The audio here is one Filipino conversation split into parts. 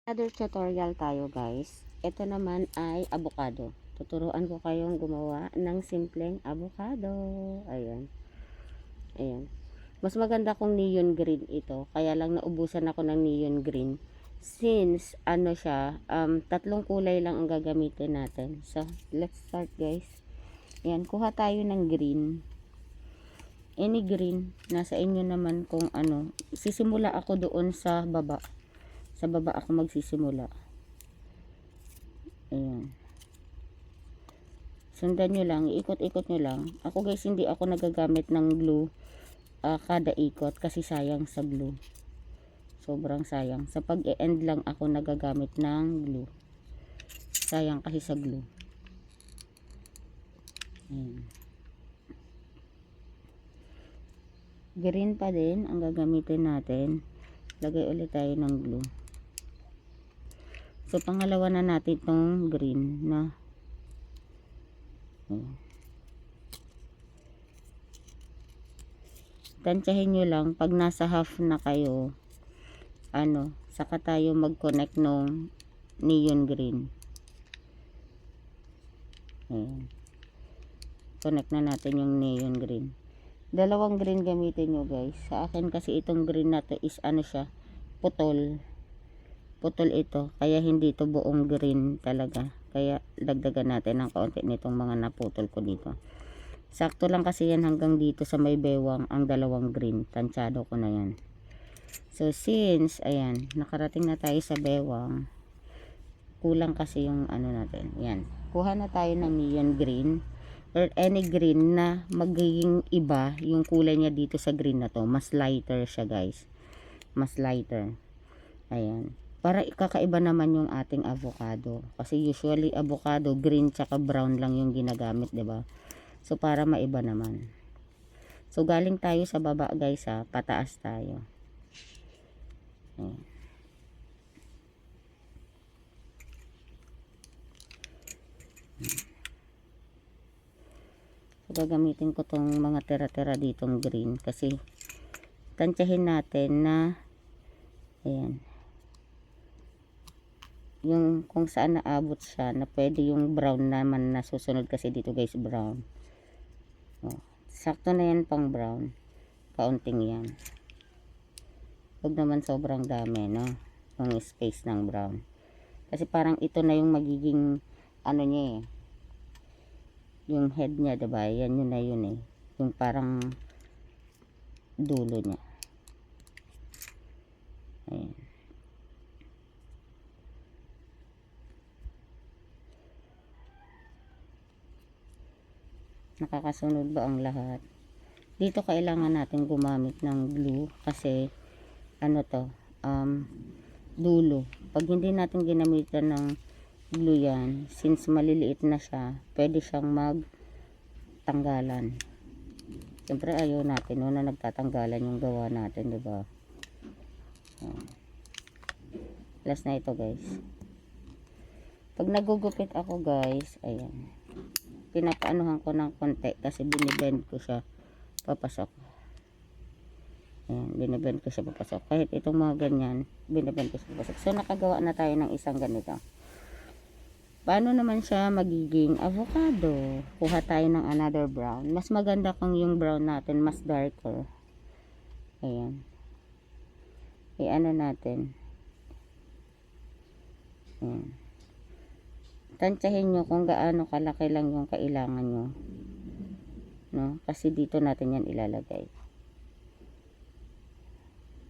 Another tutorial tayo guys. Ito naman ay avocado. Tuturuan ko kayong gumawa ng simpleng avocado. Ayan. Ayan. Mas maganda kung neon green ito. Kaya lang naubusan ako ng neon green. Since ano siya, tatlong kulay lang ang gagamitin natin. So, let's start guys. Ayan, kuha tayo ng green. Any green. Nasa inyo naman kung ano. Sisimula ako doon sa baba. Sa baba ako magsisimula. Ayan. Sundan nyo lang. Iikot-ikot nyo lang. Ako guys, hindi ako nagagamit ng glue kada ikot kasi sayang sa glue. Sobrang sayang. Sa pag-e-end lang ako nagagamit ng glue. Sayang kasi sa glue. Ayan. Green pa din ang gagamitin natin. Lagay ulit tayo ng glue. So, pangalawa na natin itong green na. Tansyahin nyo lang, pag nasa half na kayo, saka tayo mag-connect nung neon green. Ayan. Connect na natin yung neon green. Dalawang green gamitin nyo guys. Sa akin kasi itong green na to is siya, putol. Putol ito, kaya hindi ito buong green talaga. Kaya dagdagan natin ng kaunti nitong mga naputol ko dito. Sakto lang kasi yan hanggang dito sa may bewang ang dalawang green. Tansyado ko na yan. So since, ayan, nakarating na tayo sa bewang. Kulang kasi yung natin. Yan. Kuha na tayo ng neon green. Or any green na magiging iba yung kulay niya dito sa green na to. Mas lighter siya guys. Mas lighter. Ayan. Para kakaiba naman yung ating avocado. Kasi usually avocado, green tsaka brown lang yung ginagamit, 'di ba? So para maiba naman. So galing tayo sa baba guys ha, pataas tayo. Ayan. So gagamitin ko tong mga tira-tira ditong green kasi tansyahin natin na ayan. Yung kung saan naabot siya na pwede yung brown naman na susunod kasi dito guys brown. Oh, sakto na yan pang brown. Kaunting yan. Huwag naman sobrang dami, no? Yung space ng brown. Kasi parang ito na yung magiging niya eh. Yung head niya, diba? Yan yun na yun eh. Yung parang dulo niya. Ayan. Nakakasunod ba ang lahat? Dito kailangan natin gumamit ng glue kasi dulo. Pag hindi natin ginamitan ng glue yan, since maliliit na siya, pwede siyang magtanggalan. Siyempre ayaw natin na nagtatanggalan yung gawa natin, diba? Last na ito guys. Pag nagugupit ako guys, ayan, pinapaanuhan ko ng konti kasi binibend ko siya papasok. Ayan, binibend ko siya papasok. Kahit itong mga ganyan, binibend ko siya papasok. So nakagawa na tayo ng isang ganito. Paano naman siya magiging avocado? Kuha tayo ng another brown. Mas maganda kung yung brown natin mas darker. Ayan. Natin. Ayan. Tansyahin nyo kung gaano kalaki lang yung kailangan nyo. No? Kasi dito natin yan ilalagay.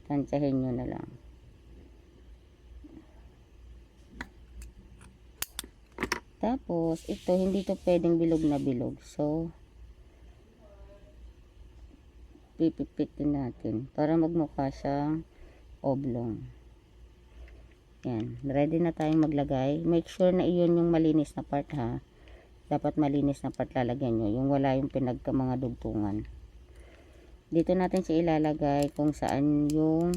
Tansyahin nyo na lang. Tapos, ito, hindi to pwedeng bilog na bilog. So, pipipitin natin para magmukha siyang oblong. Yan. Ready na tayong maglagay. Make sure na iyon yung malinis na part ha. Dapat malinis na part lalagyan nyo. Yung wala yung mga dugtungan. Dito natin siya ilalagay kung saan yung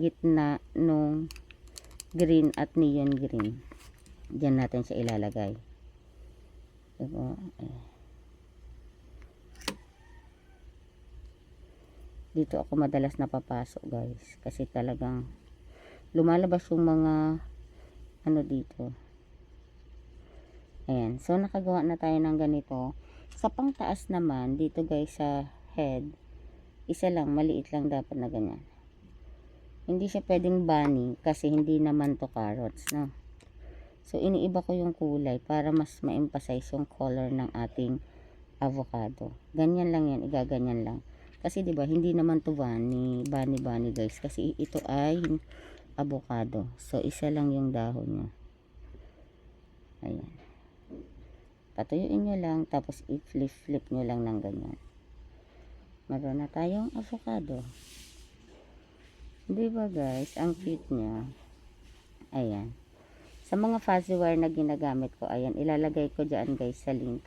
gitna nung green at neon green. Diyan natin siya ilalagay. Diba? Dito ako madalas napapasok guys. Kasi talagang lumalabas yung mga ano dito. Ayan. So, nakagawa na tayo ng ganito. Sa pangtaas naman, dito guys sa head, isa lang, maliit lang dapat na ganyan. Hindi siya pwedeng bunny kasi hindi naman to carrots, no? So, iniiba ko yung kulay para mas ma-emphasize yung color ng ating avocado. Ganyan lang yan, igaganyan lang. Kasi 'di ba, hindi naman to bunny guys kasi ito ay avocado. So, isa lang yung dahon niya. Ayan. Patuyuin nyo lang, tapos i-flip nyo lang ng ganyan. Meron na tayong avocado. Diba guys, ang cute niya. Ayan. Sa mga fuzzy wire na ginagamit ko, ayan, ilalagay ko dyan guys sa link.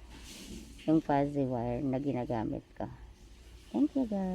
Yung fuzzy wire na ginagamit ko. Thank you guys.